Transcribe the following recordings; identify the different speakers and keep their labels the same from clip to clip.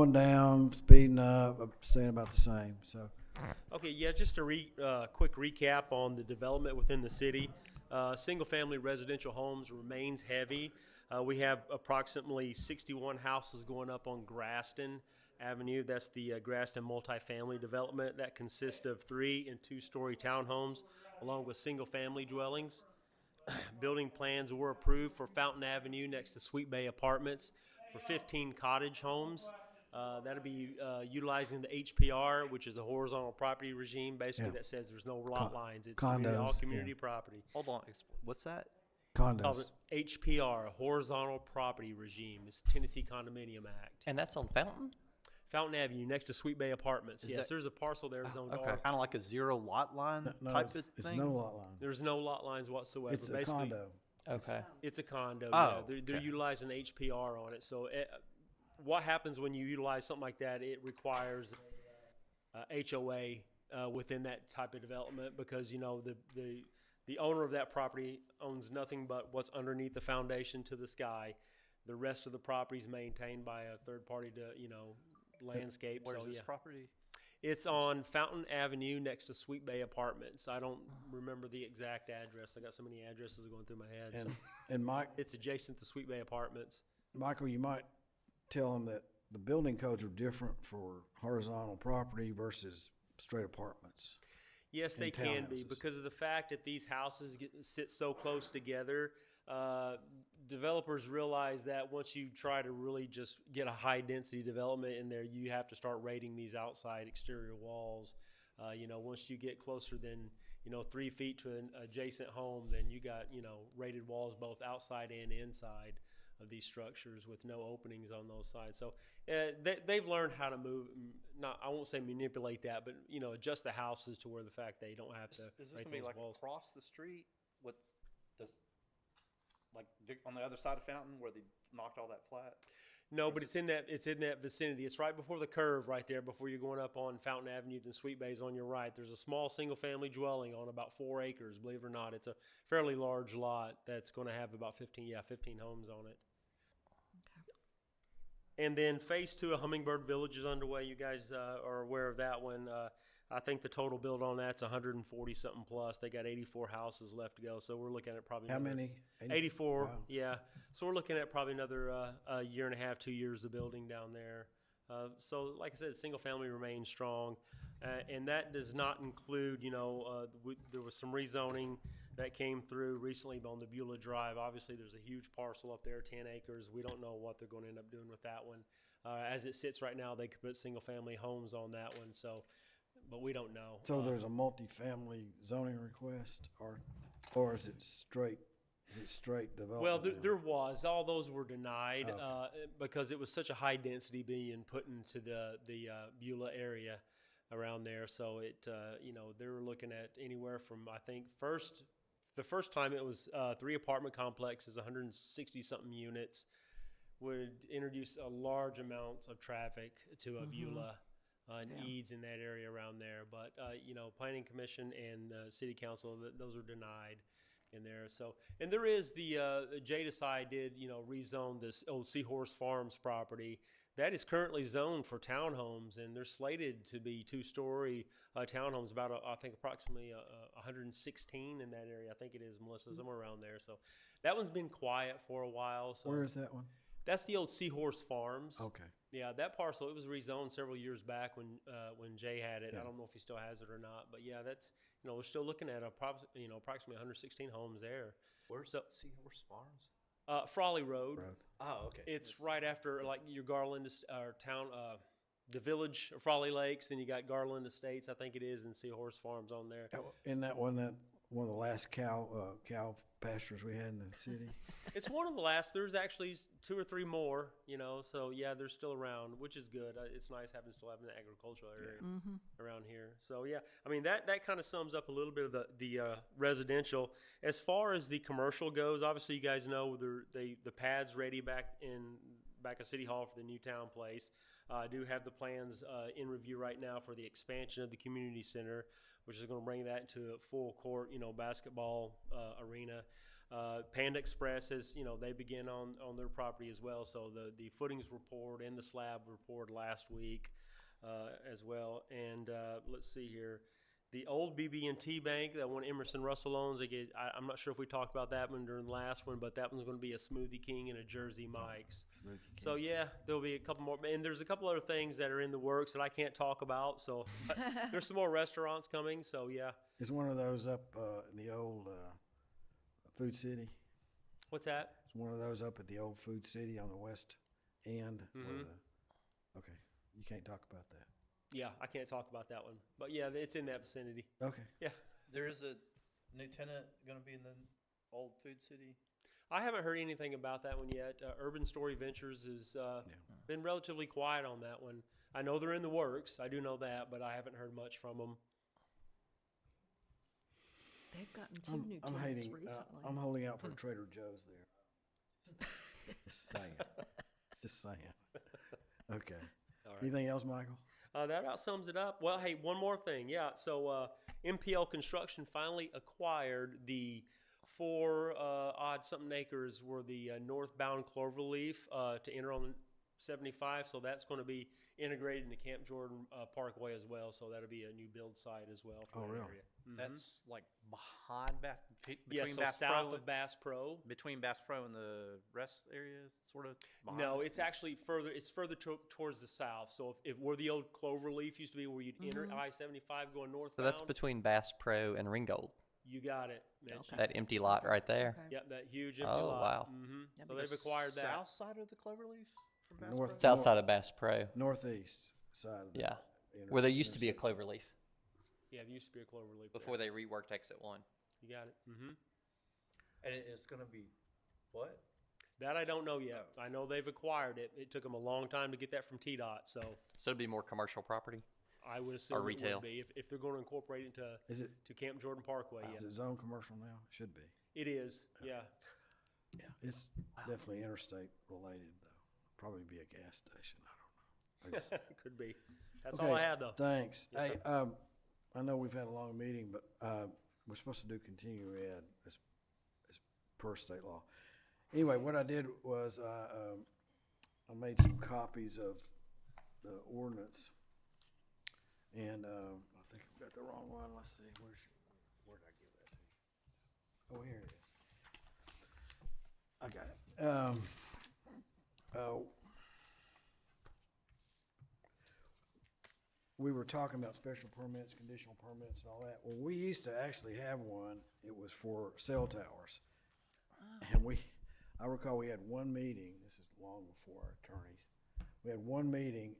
Speaker 1: slowing down, speeding up, staying about the same. So
Speaker 2: Okay, yeah, just a quick recap on the development within the city. Single-family residential homes remains heavy. We have approximately 61 houses going up on Graston Avenue. That's the Graston multifamily development that consists of 3 and 2-story townhomes along with single-family dwellings. Building plans were approved for Fountain Avenue next to Sweet Bay Apartments for 15 cottage homes. That'll be utilizing the HPR, which is a horizontal property regime, basically
Speaker 1: Yeah.
Speaker 2: that says there's no lot lines. It's
Speaker 1: condos,
Speaker 2: all community
Speaker 1: yeah.
Speaker 2: property.
Speaker 3: Hold on. What's that?
Speaker 2: Called
Speaker 1: condos.
Speaker 2: HPR, a horizontal property regime. It's the Tennessee Condominium Act.
Speaker 4: And that's on Fountain?
Speaker 2: Fountain Avenue next to Sweet Bay Apartments.
Speaker 3: Is
Speaker 2: Yes,
Speaker 3: that-
Speaker 2: there's a parcel there zoned
Speaker 4: okay.
Speaker 2: R.
Speaker 3: Kind of like a zero lot line
Speaker 1: No,
Speaker 3: type
Speaker 1: it's,
Speaker 3: of
Speaker 1: it's
Speaker 3: thing?
Speaker 1: no lot line.
Speaker 2: There's no lot lines whatsoever.
Speaker 1: It's a
Speaker 2: Basically,
Speaker 1: condo.
Speaker 4: Okay.
Speaker 2: It's a condo.
Speaker 3: Oh,
Speaker 2: Yeah. They're
Speaker 3: okay.
Speaker 2: utilizing HPR on it. So what happens when you utilize something like that? It requires HOA within that type of development because the owner of that property owns nothing but what's underneath the foundation to the sky. The rest of the property is maintained by a third party to landscape.
Speaker 3: Where's
Speaker 2: so
Speaker 3: this
Speaker 2: yeah.
Speaker 3: property?
Speaker 2: It's on Fountain Avenue next to Sweet Bay Apartments. I don't remember the exact address. I got so many addresses going through my head. So
Speaker 1: And Mike,
Speaker 2: it's adjacent to Sweet Bay Apartments.
Speaker 1: Michael, you might tell them that the building codes are different for horizontal property versus straight apartments.
Speaker 2: Yes, they
Speaker 1: And
Speaker 2: can be
Speaker 1: townhouses.
Speaker 2: because of the fact that these houses sit so close together. Developers realize that once you try to really just get a high density development in there, you have to start rating these outside exterior walls. Once you get closer than 3 feet to an adjacent home, then you got rated walls both outside and inside of these structures with no openings on those sides. So they've learned how to move. I won't say manipulate that, but adjust the houses to where the fact they don't have to
Speaker 3: Is this
Speaker 2: rate
Speaker 3: gonna be
Speaker 2: those
Speaker 3: like
Speaker 2: walls.
Speaker 3: across the street with the on the other side of Fountain where they knocked all that flat?
Speaker 2: No, but it's in that vicinity. It's right before the curve, right there, before you're going up on Fountain Avenue. Then Sweet Bay's on your right. There's a small single-family dwelling on about 4 acres. Believe it or not, it's a fairly large lot that's going to have about 15 homes on it. And then phase 2 of Hummingbird Village is underway. You guys are aware of that one. I think the total build on that's 140 something plus. They got 84 houses left to go. So we're looking at probably
Speaker 1: How
Speaker 2: another-
Speaker 1: many?
Speaker 2: 84.
Speaker 1: Wow.
Speaker 2: Yeah. So we're looking at probably another year and a half, 2 years of building down there. So like I said, single family remains strong, and that does not include. There was some rezoning that came through recently on the Beulah Drive. Obviously, there's a huge parcel up there, 10 acres. We don't know what they're going to end up doing with that one. As it sits right now, they could put single-family homes on that one. So, but we don't know.
Speaker 1: So there's a multifamily zoning request, or is it straight? Is it straight development?
Speaker 2: Well,
Speaker 1: now?
Speaker 2: there was. All those were denied
Speaker 1: Okay.
Speaker 2: because it was such a high density being put into the Beulah area around there. So they were looking at anywhere from, I think, the first time it was 3 apartment complexes, 160 something units, would introduce a large amounts of traffic to Beulah and Eads in that area around there. But Planning Commission and City Council, those are denied in there. So, and there is the JDSI did rezone this old Seahorse Farms property that is currently zoned for townhomes, and they're slated to be 2-story townhomes. About I think approximately 116 in that area. I think it is, Melissa, somewhere around there. So that one's been quiet for a while. So
Speaker 1: Where is that one?
Speaker 2: that's the old Seahorse Farms.
Speaker 1: Okay.
Speaker 2: Yeah, that parcel, it was rezoned several years back when Jay had it.
Speaker 1: Yeah.
Speaker 2: I don't know if he still has it or not, but yeah, that's we're still looking at approximately 116 homes there.
Speaker 3: Where's
Speaker 2: So-
Speaker 3: Seahorse Farms?
Speaker 2: Frawley Road.
Speaker 3: Oh, okay.
Speaker 2: It's right after like your Garland town, the village of Frawley Lakes. Then you got Garland Estates, I think it is, and Seahorse Farms on there.
Speaker 1: Isn't that one of the last cow pastures we had in the city?
Speaker 2: It's one of the last. There's actually 2 or 3 more, so yeah, they're still around, which is good. It's nice still having the agricultural area around here. So yeah, I mean that kind of sums up a little bit of the residential. As far as the commercial goes, obviously you guys know the pad's ready back at City Hall for the new town place. I do have the plans in review right now for the expansion of the community center, which is going to bring that into a full court, basketball arena. Panda Express is, they begin on their property as well. So the footings were poured and the slab were poured last week as well. And let's see here. The old BB&T bank, that one Emerson Russell owns, I'm not sure if we talked about that one during the last one, but that one's going to be a Smoothie King and a Jersey Mike's.
Speaker 1: Smoothie
Speaker 2: So yeah, there'll be a couple more, and there's a couple other things that are in the works that I can't talk about. So there's some more restaurants coming. So yeah,
Speaker 1: Is one of those up in the old Food City?
Speaker 2: what's that?
Speaker 1: Is one of those up at the old Food City on the west end?
Speaker 2: Mhm.
Speaker 1: Okay, you can't talk about that.
Speaker 2: Yeah, I can't talk about that one, but yeah, it's in that vicinity.
Speaker 1: Okay.
Speaker 2: Yeah,
Speaker 3: There is a new tenant gonna be in the old Food City.
Speaker 2: I haven't heard anything about that one yet. Urban Story Ventures has been relatively quiet on that one. I know they're in the works. I do know that, but I haven't heard much from them.
Speaker 4: They've gotten two new
Speaker 1: I'm
Speaker 4: tenants
Speaker 1: hating.
Speaker 4: recently.
Speaker 1: I'm holding out for Trader Joe's there. Just saying. Just saying. Okay.
Speaker 2: All right.
Speaker 1: Anything else, Michael?
Speaker 2: That about sums it up. Well, hey, one more thing. Yeah, so MPL Construction finally acquired the 4 odd something acres where the northbound Cloverleaf to enter on 75. So that's going to be integrated into Camp Jordan Parkway as well. So that'll be a new build site as well for
Speaker 1: Oh,
Speaker 2: that
Speaker 1: really?
Speaker 2: area. Mhm.
Speaker 3: That's like behind Bass, between
Speaker 2: yeah, so
Speaker 3: Bass
Speaker 2: south
Speaker 3: Pro,
Speaker 2: of Bass Pro.
Speaker 3: between Bass Pro and the rest areas, sort of. Behind
Speaker 2: No,
Speaker 3: it?
Speaker 2: it's actually further. It's further towards the south. So if where the old Cloverleaf used to be, where you'd enter I-75 going northbound.
Speaker 5: So that's between Bass Pro and Ringold.
Speaker 2: You got it. Mitch.
Speaker 4: Okay.
Speaker 5: That empty lot right there.
Speaker 4: Okay.
Speaker 2: Yep, that huge empty
Speaker 5: Oh,
Speaker 2: lot.
Speaker 5: wow.
Speaker 2: Mm-hmm.
Speaker 4: That'd
Speaker 2: So
Speaker 4: be
Speaker 2: they've
Speaker 3: The
Speaker 2: acquired that.
Speaker 3: South side of the Cloverleaf from Bass
Speaker 1: North-
Speaker 3: Pro?
Speaker 5: South side of Bass Pro.
Speaker 1: Northeast side of the
Speaker 5: Yeah.
Speaker 1: inter-
Speaker 5: Where there used to be a
Speaker 1: interstate.
Speaker 5: Cloverleaf
Speaker 2: Yeah, there used to be a Cloverleaf
Speaker 5: before
Speaker 2: there.
Speaker 5: they reworked Exit 1.
Speaker 2: You got it. Mm-hmm.
Speaker 3: And it's gonna be what?
Speaker 2: That I don't know yet.
Speaker 3: Oh.
Speaker 2: I know they've acquired it. It took them a long time to get that from TDOT, so
Speaker 5: So it'd be more commercial property.
Speaker 2: I would assume it
Speaker 5: retail.
Speaker 2: would be if they're going to incorporate it into
Speaker 1: Is it?
Speaker 2: to Camp Jordan Parkway.
Speaker 1: Is
Speaker 2: Yeah,
Speaker 1: it zone commercial now? Should be.
Speaker 2: it is. Yeah,
Speaker 1: Yeah, it's definitely interstate related though. Probably be a gas station. I don't know. I guess-
Speaker 2: could be. That's all I have though.
Speaker 1: Thanks.
Speaker 2: Yes,
Speaker 1: Hey, I know we've had a long meeting, but we're supposed to do continuing ed as per state law. Anyway, what I did was I made some copies of the ordinance, and I think I've got the wrong one. Let's see, where did I give that to you? Oh, here it is. I got it. We were talking about special permits, conditional permits and all that. Well, we used to actually have one. It was for cell towers. And I recall we had one meeting, this is long before our attorneys. We had one meeting,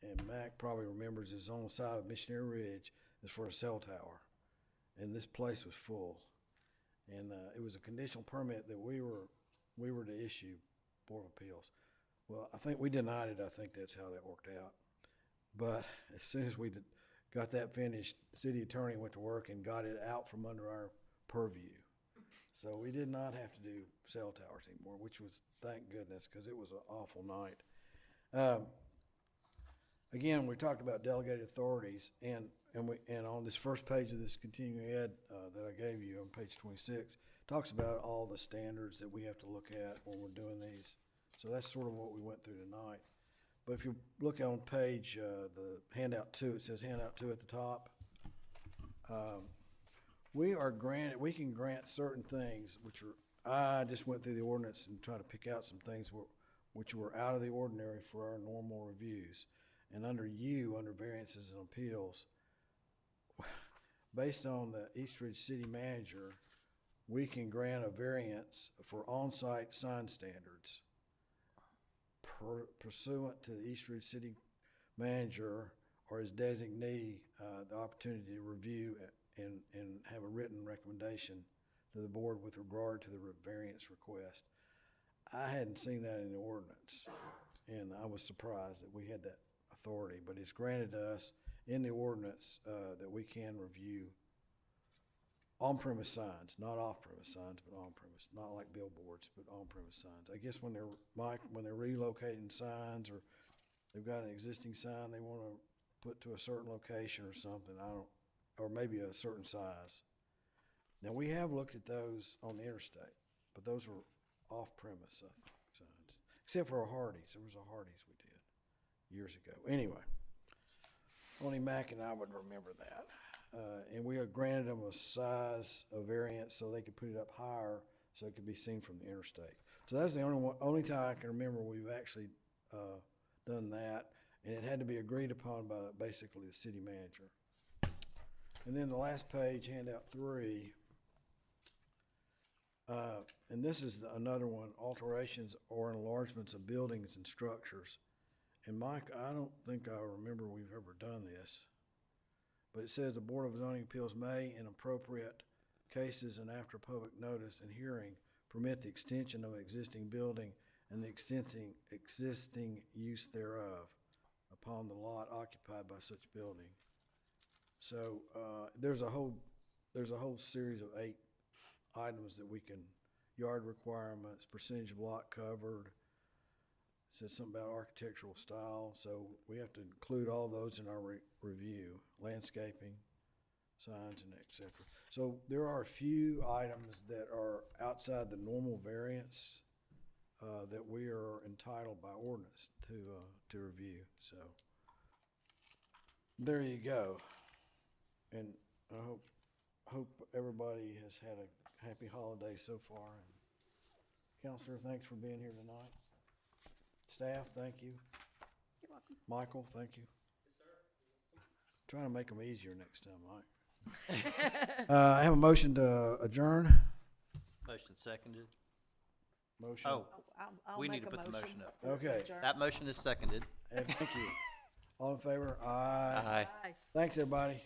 Speaker 1: and Mac probably remembers, it's on the side of Missionary Ridge, it's for a cell tower. And this place was full. And it was a conditional permit that we were to issue, Board of Appeals. Well, I think we denied it. I think that's how that worked out. But as soon as we got that finished, the city attorney went to work and got it out from under our purview. So we did not have to do cell towers anymore, which was, thank goodness, because it was an awful night. Again, we talked about delegated authorities, and on this first page of this continuing ed that I gave you on page 26, talks about all the standards that we have to look at when we're doing these. So that's sort of what we went through tonight. But if you look on page, the handout 2, it says handout 2 at the top. We can grant certain things, which are, I just went through the ordinance and tried to pick out some things which were out of the ordinary for our normal reviews. And under variances and appeals, based on the East Ridge City Manager, we can grant a variance for on-site sign standards pursuant to the East Ridge City Manager or his designee, the opportunity to review and have a written recommendation to the board with regard to the variance request. I hadn't seen that in the ordinance, and I was surprised that we had that authority, but it's granted to us in the ordinance that we can review on-premise signs, not off-premise signs, but on-premise, not like billboards, but on-premise signs. I guess when they're relocating signs, or they've got an existing sign they want to put to a certain location or something, or maybe a certain size. Now, we have looked at those on the interstate, but those were off-premise, I think, signs. Except for a Hardee's. There was a Hardee's we did years ago. Anyway, only Mac and I would remember that. And we had granted them a size, a variance, so they could put it up higher so it could be seen from the interstate. So that's the only time I can remember we've actually done that. And it had to be agreed upon by basically the city manager. And then the last page, handout 3, and this is another one, alterations or enlargements of buildings and structures. And Mike, I don't think I remember we've ever done this, but it says the Board of Zoning Appeals may, in appropriate cases and after public notice and hearing, permit the extension of an existing building and the existing use thereof upon the lot occupied by such building. So there's a whole series of 8 items that we can, yard requirements, percentage of lot covered, says something about architectural style, so we have to include all those in our review, landscaping, signs, and et cetera. So there are a few items that are outside the normal variance that we are entitled by ordinance to review, so there you go. And I hope everybody has had a happy holiday so far. And Counselor, thanks for being here tonight. Staff, thank you.
Speaker 4: You're welcome.
Speaker 1: Michael, thank you. Yes, sir. Trying to make them easier next time, Mike. I have a motion to adjourn.
Speaker 6: Motion seconded.
Speaker 1: Motion.
Speaker 6: Oh,
Speaker 4: I'll
Speaker 6: we
Speaker 4: make
Speaker 6: need to
Speaker 4: a
Speaker 6: put the motion up.
Speaker 1: Okay.
Speaker 4: Adjourn.
Speaker 6: That motion is seconded.
Speaker 1: And thank you. All in favor? Aye.
Speaker 5: Aye.
Speaker 4: Aye.
Speaker 1: Thanks, everybody.